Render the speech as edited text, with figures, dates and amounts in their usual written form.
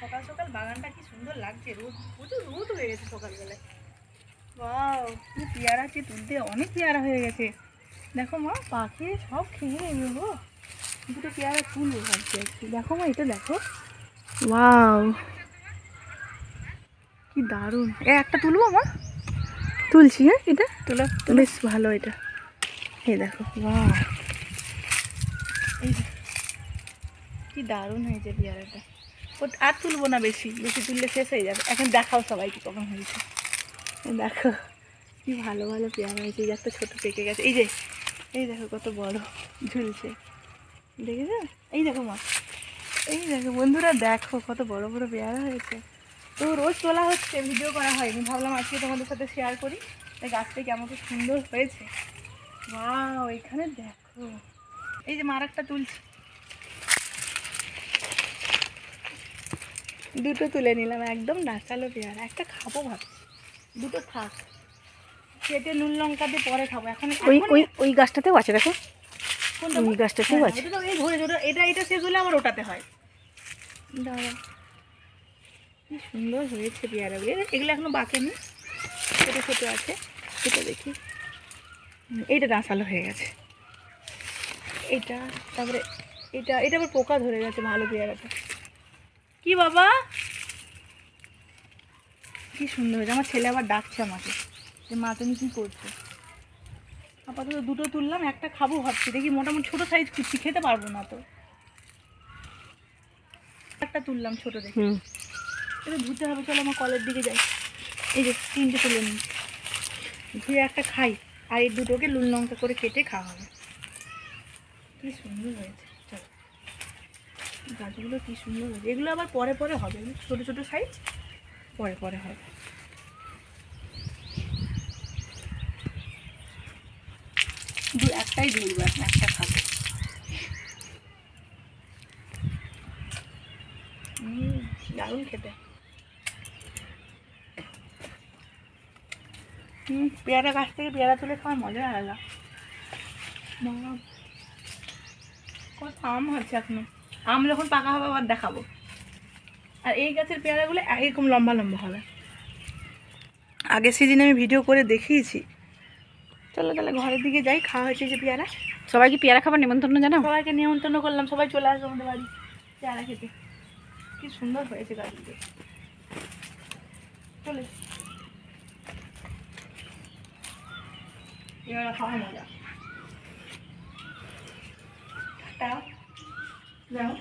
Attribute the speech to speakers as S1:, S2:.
S1: সকাল সকাল বাগানটা কি সুন্দর লাগছে, রোদ প্রচুর রোদ হয়ে গেছে সকালবেলায়। ওয়াও, কি পেয়ারা, কি তুলতে অনেক পেয়ারা হয়ে গেছে। দেখো মা, পাখি সব খেয়ে নেবে গো। দুটো পেয়ারা তুলবো ভাবছি একটু। দেখো মা, এটা দেখো, ওয়াও কি দারুণ। একটা তুলবো মা? তুলছি, হ্যাঁ এটা তোলা বেশ ভালো। এটা এই দেখো, ওয়াও, এই কি দারুণ হয়েছে পেয়ারাটা। আর তুলবো না, বেশি বেশি তুললে শেষ হয়ে যাবে। এখন দেখাও সবাইকে কখন হয়েছে। দেখো কি ভালো ভালো পেয়ারা হয়েছে। এই একটা ছোটো পেকে গেছে, এই যে এই দেখো কত বড় ঝুলছে, দেখেছো? এই দেখো মা, এই দেখো বন্ধুরা, দেখো কত বড় বড় পেয়ারা হয়েছে। তো রোজ তোলা হচ্ছে, ভিডিও করা হয়নি, ভাবলাম আজকে তোমাদের সাথে শেয়ার করি। এই গাছটা কেমন কি সুন্দর হয়েছে। ওয়াও, এখানে দেখো, এই যে মার একটা তুলছি, দুটো তুলে নিলাম, একদম ডাঁচালো পেয়ারা। একটা খাবো ভাবছি, দুটো থাক, কেটে নুন লঙ্কা দিয়ে পরে খাবো। এখন
S2: ওই গাছটাতেও আছে, দেখো ওই গাছটাতেও আছে।
S1: এই ধরে ধরে এটা শেষ হলে আমার ওটাতে হয়। দাঁড়া, কি সুন্দর হয়েছে পেয়ারাগুলো। এগুলো এখনো বাঁকেনি, ছোটো ছোটো আছে। এটা দেখি, এইটা ডাঁসালো হয়ে গেছে। এইটা, তারপরে এটা আবার পোকা ধরে গেছে ভালো পেয়ারাটা। কি বাবা, কি সুন্দর হয়েছে। আমার ছেলে আবার ডাকছে আমাকে যে মা তুমি কী করছো। আপাতত দুটো তুললাম, একটা খাবো ভাবছি। দেখি, মোটামুটি ছোটো সাইজ খুঁজছি, খেতে পারবো না তো। একটা তুললাম ছোটো দেখে, এটা ধুতে হবে। চলো আমার কলের দিকে যাই। এই যে তিনটে তুলে নিই, ধুয়ে একটা খাই, আর এই দুটোকে নুন লঙ্কা করে কেটে খাওয়া হবে। কি সুন্দর হয়েছে। চলো, গাছগুলো কি সুন্দর হয়েছে। এগুলো আবার পরে পরে হবে, ছোটো ছোটো সাইজ পরে পরে হবে। একটাই ধরবো, এখন একটা খাবো। দারুণ খেতে। পেয়ারা গাছ থেকে পেয়ারা তুলে খাওয়ার মজা আলাদা। কত আম হচ্ছে এখনো, আম যখন পাকা হবে আবার দেখাবো। আর এই গাছের পেয়ারাগুলো এরকম লম্বা লম্বা হবে। আগের সিজনে আমি ভিডিও করে দেখিয়েছি। চলো তাহলে ঘরের দিকে যাই, খাওয়া হয়েছে যে পেয়ারা।
S2: সবাইকে পেয়ারা খাবার নিমন্ত্রণ জানাও।
S1: সবাইকে নিমন্ত্রণ করলাম, সবাই চলে আসবে আমাদের বাড়ি পেয়ারা খেতে। কি সুন্দর হয়েছে গাছগুলো। চলে পেয়ারা খাওয়া মজা। যাও।